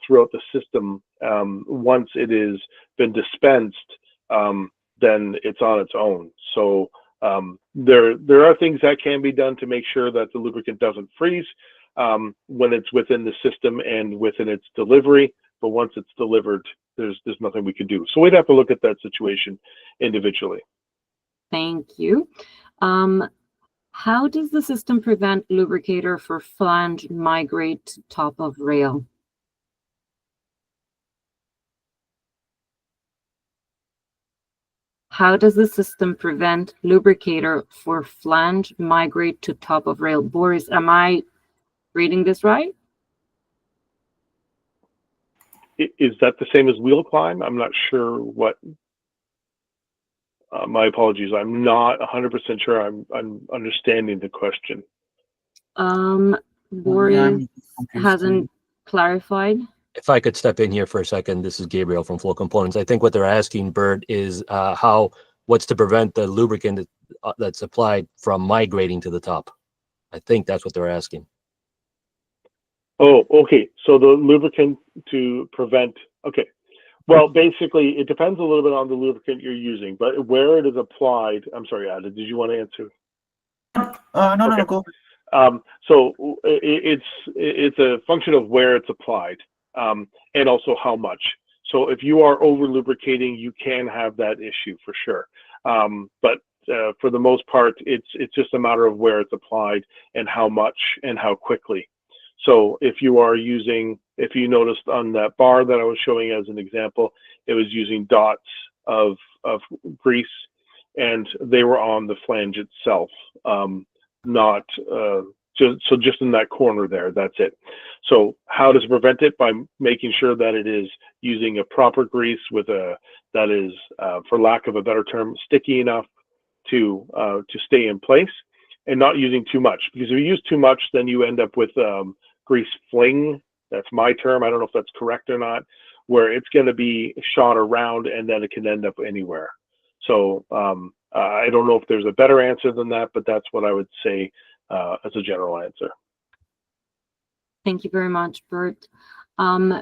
throughout the system, once it has been dispensed, then it's on its own. So there are things that can be done to make sure that the lubricant doesn't freeze when it's within the system and within its delivery. But once it's delivered, there's nothing we can do. So we'd have to look at that situation individually. Thank you. How does the system prevent lubricator for flange migrate to top of rail? How does the system prevent lubricator for flange migrate to top of rail? Boris, am I reading this right? Is that the same as wheel climb? I'm not sure what. My apologies. I'm not 100% sure I'm understanding the question. Boris hasn't clarified. If I could step in here for a second, this is Gabriel from FLO Components. I think what they're asking, Bert, is what's to prevent the lubricant that's applied from migrating to the top. I think that's what they're asking. Oh, okay. So the lubricant to prevent, okay. Well, basically, it depends a little bit on the lubricant you're using, but where it is applied, I'm sorry, Ada, did you want to answer? No, go. So it's a function of where it's applied and also how much. So if you are over lubricating, you can have that issue for sure. But for the most part, it's just a matter of where it's applied and how much and how quickly. So if you are using, if you noticed on that bar that I was showing as an example, it was using dots of grease, and they were on the flange itself, not So just in that corner there, that's it. So how does it prevent it? By making sure that it is using a proper grease with that is, for lack of a better term, sticky enough to stay in place, and not using too much. Because if you use too much, then you end up with grease fling. That's my term. I don't know if that's correct or not, where it's going to be shot around and then it can end up anywhere. So I don't know if there's a better answer than that, but that's what I would say as a general answer. Thank you very much, Bert.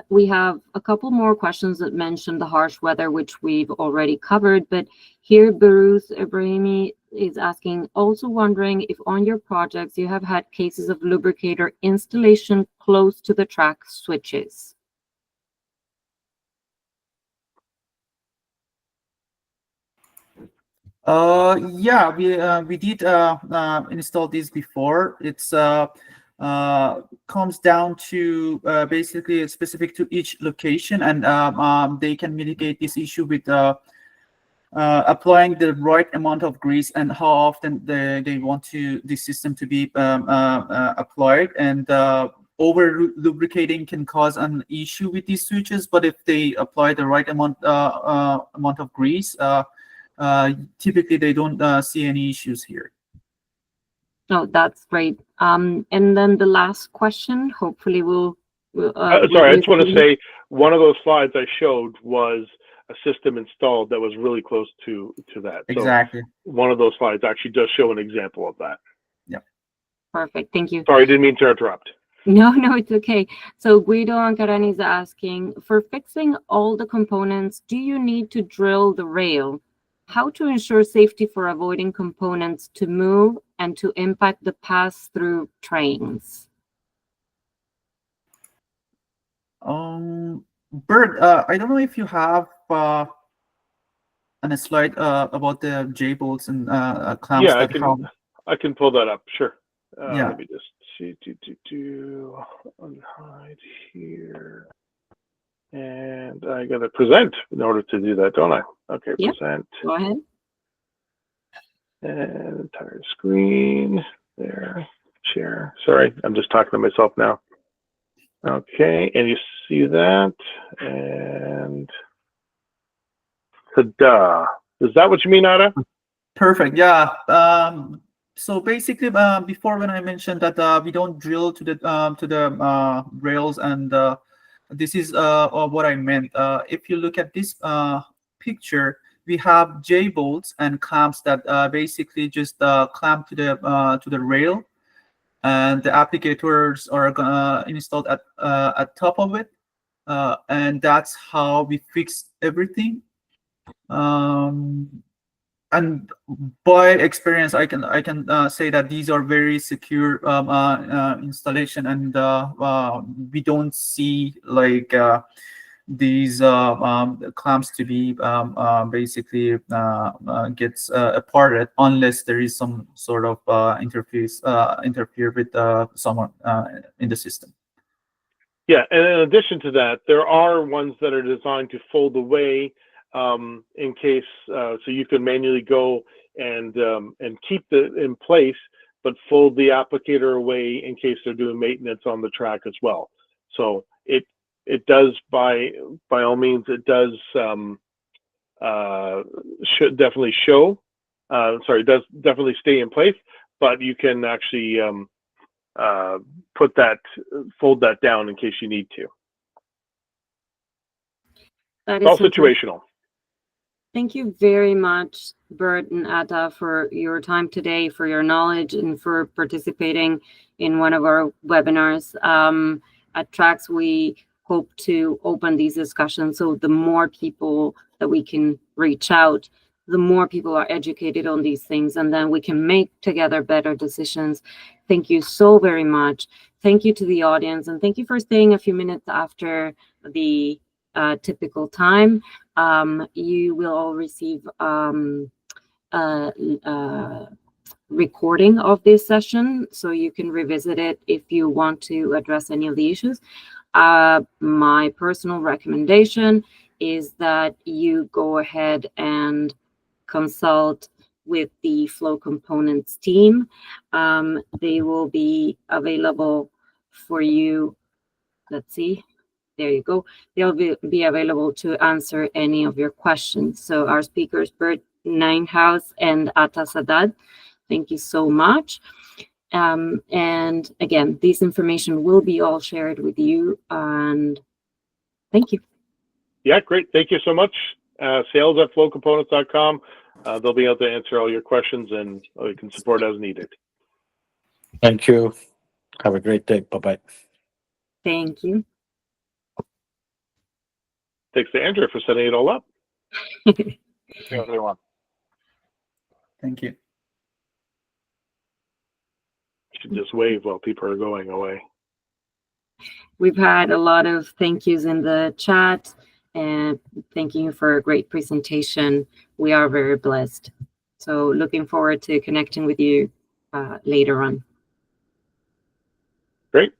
We have a couple more questions that mention the harsh weather, which we've already covered, but here Baruz Ibrahimi is asking, also wondering if on your projects you have had cases of lubricator installation close to the track switches. Yeah, we did install these before. It's comes down to basically it's specific to each location, and they can mitigate this issue with applying the right amount of grease and how often they want the system to be applied. And over lubricating can cause an issue with these switches, but if they apply the right amount of grease, typically they don't see any issues here. Oh, that's great. And then the last question, hopefully we'll sorry, I just want to say one of those slides I showed was a system installed that was really close to that. Exactly. So one of those slides actually does show an example of that. Yeah. Perfect. Thank you. Sorry, I didn't mean to interrupt. No, it's okay. So Guido Ancarani is asking, for fixing all the components, do you need to drill the rail? How to ensure safety for avoiding components to move and to impact the pass-through trains? Bert, I don't know if you have on a slide about the J-bolts and clamps. Yeah, I can pull that up. Sure. Yeah. Let me just see. Unhide here. And I got to present in order to do that, don't I? Okay, Yep. present. Go ahead. And entire screen there. Share. Sorry, I'm just talking to myself now. Okay, and you see that, and ta-da. Is that what you mean, Ada? Perfect. Yeah. So basically, before when I mentioned that we don't drill to the rails, and this is what I meant. If you look at this picture, we have J bolts and clamps that basically just clamp to the rail, and the applicators are installed at top of it, and that's how we fix everything. And by experience, I can say that these are very secure installation, and we don't see like these clamps to be basically gets parted unless there is some sort of interfere with someone in the system. Yeah, and in addition to that, there are ones that are designed to fold away in case, so you can manually go and keep it in place, but fold the applicator away in case they're doing maintenance on the track as well. So it does, by all means, it does should definitely show. Sorry, does definitely stay in place, but you can actually fold that down in case you need to. That It's all is situational. Thank you very much, Bert and Atta, for your time today, for your knowledge, and for participating in one of our webinars. At TRACCS, we hope to open these discussions so the more people that we can reach out, the more people are educated on these things, and then we can make together better decisions. Thank you so very much. Thank you to the audience, and thank you for staying a few minutes after the typical time. You will all receive recording of this session, so you can revisit it if you want to address any of the issues. My personal recommendation is that you go ahead and consult with the FLO Components team. They will be available for you. Let's see. There you go. They'll be available to answer any of your questions. So our speakers, Bert Ninehouse and Atta Sadat, thank you so much. And again, this information will be all shared with you, and thank you. Yeah, great. Thank you so much. Sales@flowcomponents.com. They'll be able to answer all your questions, and you can support as needed. Thank you. Have a great day. Bye-bye. Thank you. Thanks to Andrea for setting it all up. Thank you, everyone. Thank you. Should just wave while people are going away. We've had a lot of thank yous in the chat, and thank you for a great presentation. We are very blessed. So looking forward to connecting with you later on. Great.